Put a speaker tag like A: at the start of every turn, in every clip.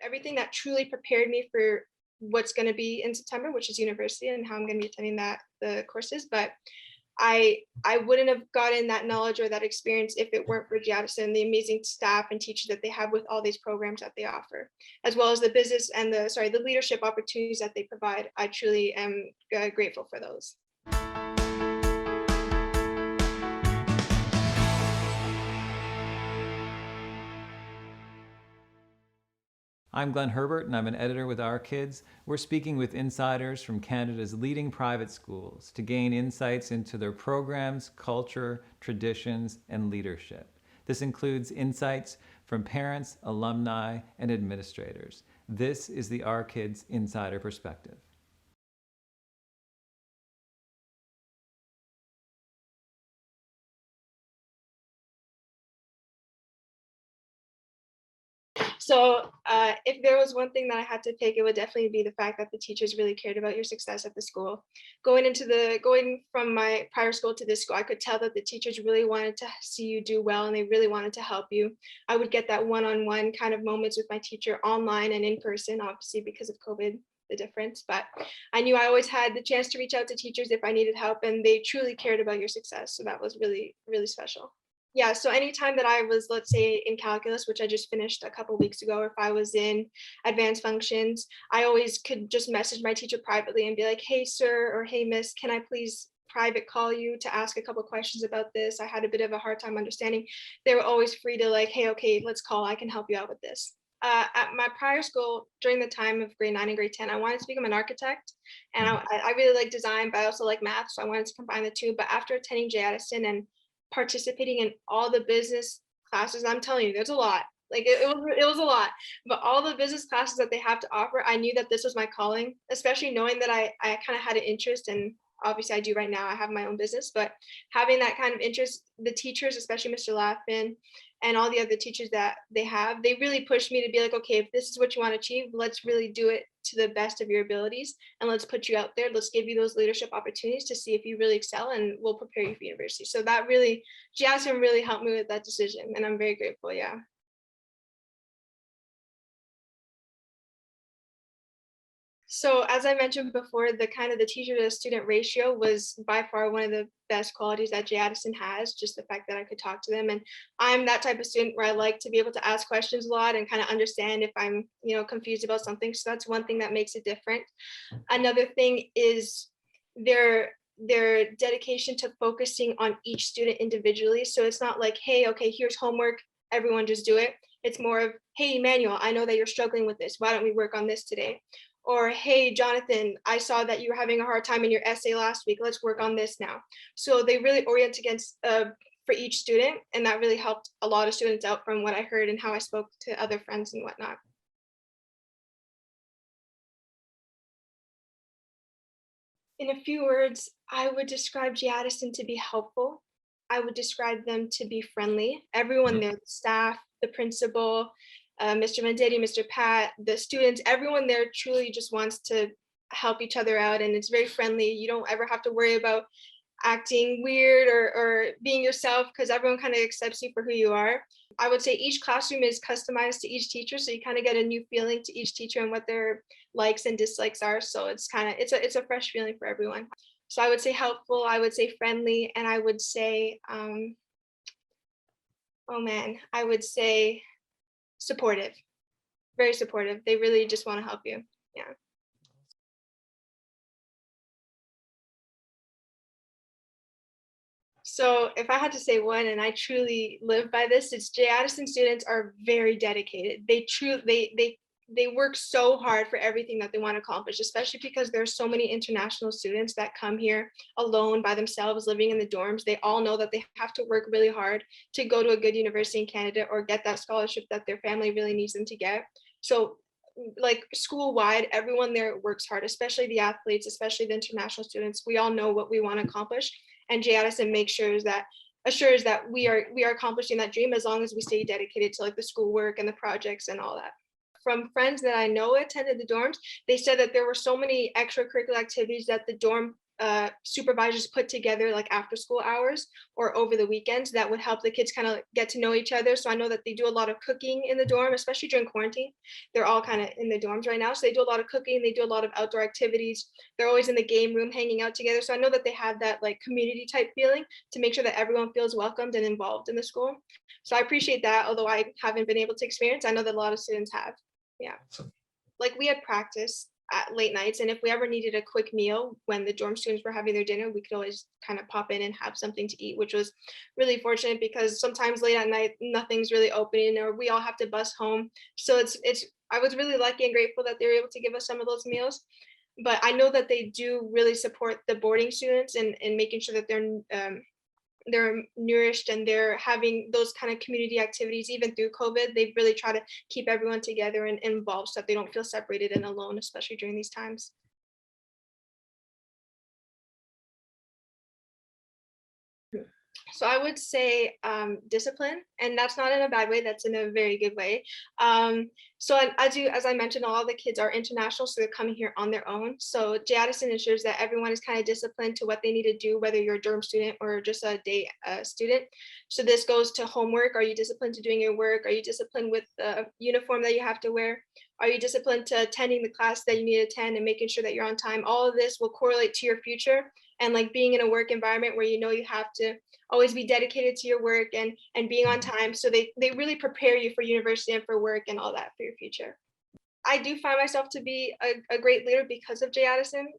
A: everything that truly prepared me for what's going to be in September, which is university and how I'm going to be attending the courses. But I wouldn't have gotten that knowledge or that experience if it weren't for Addison, the amazing staff and teachers that they have with all these programs that they offer, as well as the business and the leadership opportunities that they provide. I truly am grateful for those.
B: I'm Glenn Herbert, and I'm an editor with Our Kids. We're speaking with insiders from Canada's leading private schools to gain insights into their programs, culture, traditions, and leadership. This includes insights from parents, alumni, and administrators. This is the Our Kids Insider Perspective.
A: So if there was one thing that I had to pick, it would definitely be the fact that the teachers really cared about your success at the school. Going from my prior school to this school, I could tell that the teachers really wanted to see you do well and they really wanted to help you. I would get that one-on-one kind of moments with my teacher online and in person, obviously because of COVID, the difference. But I knew I always had the chance to reach out to teachers if I needed help, and they truly cared about your success. So that was really, really special. Yeah, so anytime that I was, let's say, in calculus, which I just finished a couple weeks ago, or if I was in advanced functions, I always could just message my teacher privately and be like, hey, sir, or hey, miss, can I please private call you to ask a couple questions about this? I had a bit of a hard time understanding. They were always free to like, hey, okay, let's call. I can help you out with this. At my prior school, during the time of grade 9 and grade 10, I wanted to become an architect. And I really like design, but I also like math. So I wanted to combine the two. But after attending Addison and participating in all the business classes, I'm telling you, there's a lot. Like it was a lot, but all the business classes that they have to offer, I knew that this was my calling, especially knowing that I kind of had an interest, and obviously I do right now. I have my own business, but having that kind of interest, the teachers, especially Mr. Laffin and all the other teachers that they really pushed me to be like, okay, if this is what you want to achieve, let's really do it to the best of your abilities, and let's put you out there. Let's give you those leadership opportunities to see if you really excel, and we'll prepare you for university. So that really, Jasmine really helped me with that decision, and I'm very grateful. Yeah. So as I mentioned before, the teacher to student ratio was by far one of the best qualities that Addison has, just the fact that I could talk to them. And I'm that type of student where I like to be able to ask questions a lot and kind of understand if I'm, confused about something. So that's one thing that makes it different. Another thing is their dedication to focusing on each student individually. So it's not like, hey, okay, here's homework, everyone just do it. It's more of, hey, Emmanuelle, I know that you're struggling with this. Why don't we work on this today? Or, hey, Jonathan, I saw that you were having a hard time in your essay last week. Let's work on this now. So they really orient against for each student. And that really helped a lot of students out from what I heard and how I spoke to other friends and whatnot. In a few words, I would describe Addison to be helpful. I would describe them to be friendly. Everyone there, the staff, the principal, Mr. Venditti, Mr. Pat, the students, everyone there truly just wants to help each other out, and it's very friendly. You don't ever have to worry about acting weird or being yourself, because everyone kind of accepts you for who you are. I would say each classroom is customized to each teacher, so you kind of get a new feeling to each teacher and what their likes and dislikes are. So it's a fresh feeling for everyone. So I would say helpful, I would say friendly, and I would say I would say supportive, very supportive. They really just want to help you. Yeah. So if I had to say one, and I truly live by this, it's Addison students are very dedicated. They work so hard for everything that they want to accomplish, especially because there's so many international students that come here alone by themselves, living in the dorms. They all know that they have to work really hard to go to a good university in Canada or get that scholarship that their family really needs them to get. So like school-wide, everyone there works hard, especially the athletes, especially the international students. We all know what we want to accomplish, and Addison makes sure that assures that we are accomplishing that dream as long as we stay dedicated to like the schoolwork and the projects and all that. From friends that I know attended the dorms, they said that there were so many extracurricular activities that the dorm supervisors put together like after school hours or over the weekends that would help the kids kind of get to know each other. So I know that they do a lot of cooking in the dorm, especially during quarantine. They're all kind of in the dorms right now. So they do a lot of cooking, they do a lot of outdoor activities. They're always in the game room hanging out together. So I know that they have that like community type feeling to make sure that everyone feels welcomed and involved in the school. So I appreciate that, although I haven't been able to experience. I know that a lot of students have. Yeah.
C: So,
A: Like we had practice at late nights, and if we ever needed a quick meal when the dorm students were having their dinner, we could always kind of pop in and have something to eat, which was really fortunate because sometimes late at night nothing's really open or we all have to bus home. So it's I was really lucky and grateful that they were able to give us some of those meals. But I know that they do really support the boarding students and making sure that they're nourished and they're having those kind of community activities even through COVID. They really try to keep everyone together and involved so that they don't feel separated and alone, especially during these times. So I would say discipline, and that's not in a bad way. That's in a very good way. As I mentioned, all the kids are international, so they're coming here on their own. So Addison ensures that everyone is kind of disciplined to what they need to do, whether you're a dorm student or just a day student. So this goes to homework. Are you disciplined to doing your work? Are you disciplined with the uniform that you have to wear? Are you disciplined to attending the class that you need to attend and making sure that you're on time? All of this will correlate to your future and like being in a work environment where you know you have to always be dedicated to your work and being on time. So they really prepare you for university and for work and all that for your future. I do find myself to be a great leader because of Addison.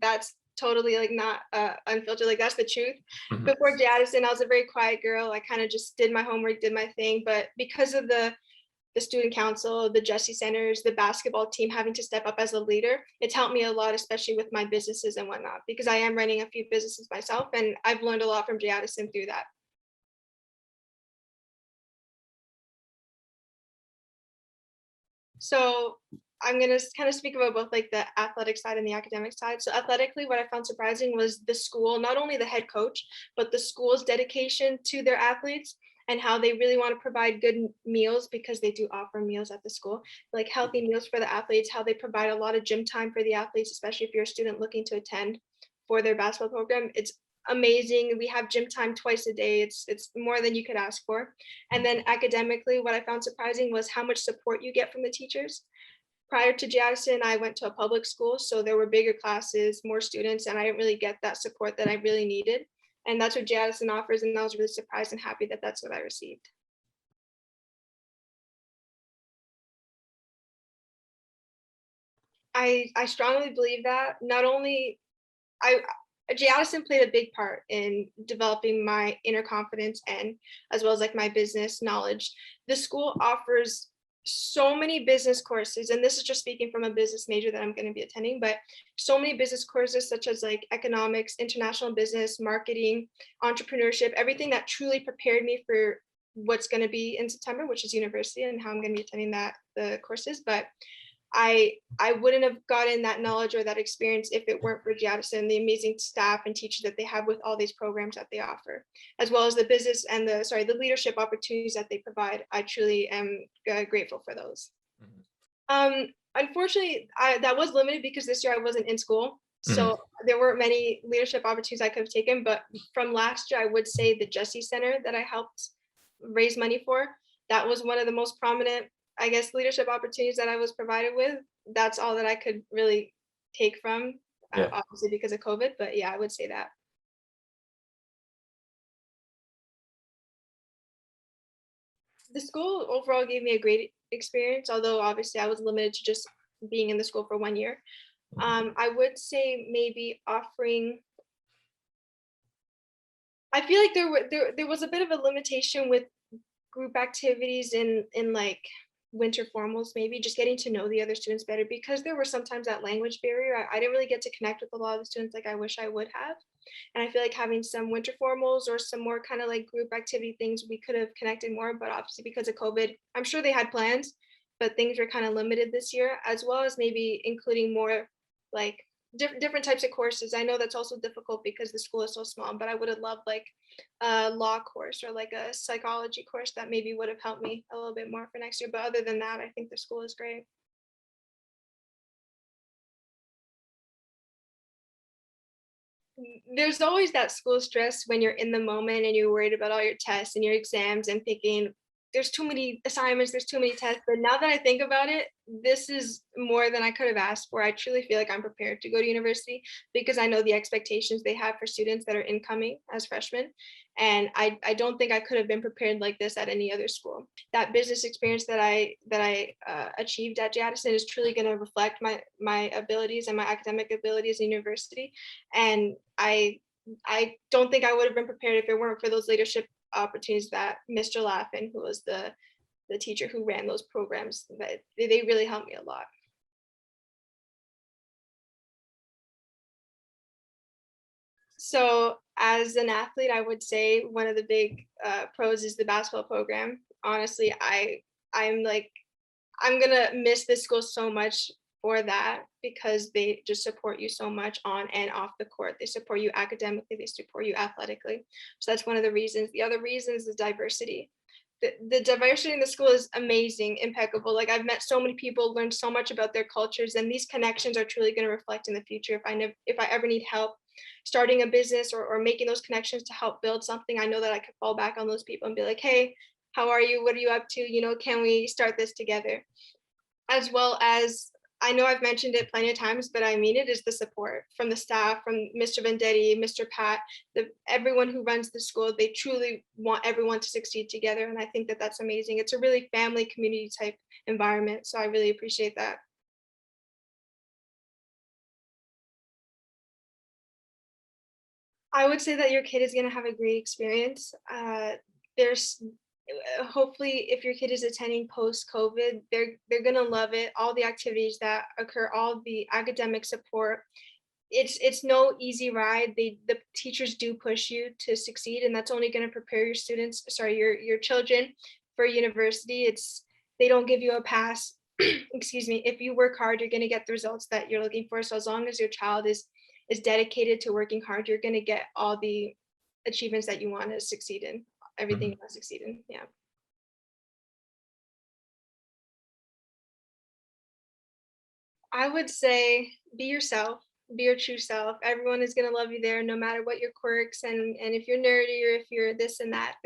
A: That's totally like not unfiltered, like that's the truth.
C: mhm.
A: Before Addison, I was a very quiet girl. I kind of just did my homework, did my thing. But because of the student council, the Jesse Centers, the basketball team having to step up as a leader, it's helped me a lot, especially with my businesses and whatnot, because I am running a few businesses myself and I've learned a lot from Addison through that. So I'm going to kind of speak about both like the athletic side and the academic side. So athletically, what I found surprising was the school, not only the head coach, but the school's dedication to their athletes and how they really want to provide good meals because they do offer meals at the school, like healthy meals for the athletes, how they provide a lot of gym time for the athletes, especially if you're a student looking to attend for their basketball program. It's amazing. We have gym time twice a day. It's more than you could ask for. And then academically, what I found surprising was how much support you get from the teachers. Prior to Addison, I went to a public school, so there were bigger classes, more students, and I didn't really get that support that I really needed. And that's what Addison offers, and I was really surprised and happy that that's what I received. I strongly believe that not only I Addison played a big part in developing my inner confidence and as well as like my business knowledge. The school offers so many business courses, and this is just speaking from a business major that I'm going to be attending, but so many business courses such as like economics, international business, marketing, entrepreneurship, everything that truly prepared me for what's going to be in September, which is university and how I'm going to be attending the courses. But I wouldn't have gotten that knowledge or that experience if it weren't for Addison, the amazing staff and teachers that they have with all these programs that they offer, as well as the business and the leadership opportunities that they provide. I truly am grateful for those.
C: Mhm.
A: Unfortunately, that was limited because this year I wasn't in school. So there weren't many leadership opportunities I could have taken, but from last year, I would say the Jesse Center that I helped raise money for, that was one of the most prominent, I guess, leadership opportunities that I was provided with. That's all that I could really take from,
C: Yeah.
A: obviously because of COVID, but yeah, I would say that. The school overall gave me a great experience, although obviously I was limited to just being in the school for 1 year. I would say maybe offering, I feel like there was a bit of a limitation with group activities in like winter formals, maybe just getting to know the other students better because there were sometimes that language barrier. I didn't really get to connect with a lot of the students like I wish I would have. And I feel like having some winter formals or some more kind of like group activity things, we could have connected more. But obviously, because of COVID, I'm sure they had plans, but things were kind of limited this year, as well as maybe including more like different types of courses. I know that's also difficult because the school is so small, but I would have loved like a law course or like a psychology course that maybe would have helped me a little bit more for next year. But other than that, I think the school is great. There's always that school stress when you're in the moment and you're worried about all your tests and your exams and thinking, there's too many assignments, there's too many tests. But now that I think about it, this is more than I could have asked for. I truly feel like I'm prepared to go to university because I know the expectations they have for students that are incoming as freshmen. And I don't think I could have been prepared like this at any other school. That business experience that I achieved at Addison is truly going to reflect my abilities and my academic abilities in university. And I don't think I would have been prepared if it weren't for those leadership opportunities that Mr. Laffin, who was the teacher who ran those programs, that they really helped me a lot. So as an athlete, I would say one of the big pros is the basketball program. Honestly, I'm like I'm gonna miss this school so much for that because they just support you so much on and off the court. They support you academically, they support you athletically. So that's one of the reasons. The other reason is the diversity. The diversity in the school is amazing, impeccable. Like I've met so many people, learned so much about their cultures, and these connections are truly going to reflect in the future. If I ever need help starting a business or making those connections to help build something, I know that I could fall back on those people and be like, hey, how are you? What are you up to? Can we start this together? As well as I know I've mentioned it plenty of times, but I mean it is the support from the staff, from Mr. Vendetti, Mr. Pat, everyone who runs the school. They truly want everyone to succeed together, and I think that that's amazing. It's a really family community type environment, so I really appreciate that. I would say that your kid is going to have a great experience. There's hopefully if your kid is attending post COVID, they're going to love it. All the activities that occur, all the academic support. It's no easy ride. The teachers do push you to succeed, and that's only going to prepare your students, sorry, your children for university. They don't give you a pass. Excuse me. If you work hard, you're going to get the results that you're looking for. So as long as your child is dedicated to working hard, you're going to get all the achievements that you want to succeed in, everything you want to succeed in. Yeah. I would say be yourself, be your true self. Everyone is gonna love you there, no matter what your quirks and if you're nerdy or if you're this and that.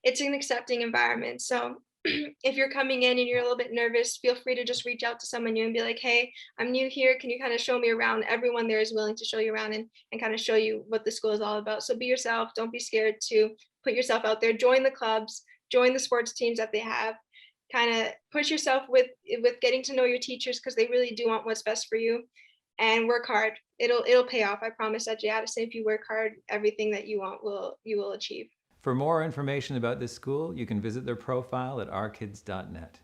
A: It's an accepting environment. So if you're coming in and you're a little bit nervous, feel free to just reach out to someone new and be like, hey, I'm new here. Can you kind of show me around? Everyone there is willing to show you around and kind of show you what the school is all about. So be yourself. Don't be scared to put yourself out there. Join the clubs, join the sports teams that they have. Kind of push yourself with getting to know your teachers because they really do want what's best for you, and work hard. It'll pay off. I promise at Addison, if you work hard, everything that you will achieve.
B: For more information about this school, you can visit their profile at ourkids.net.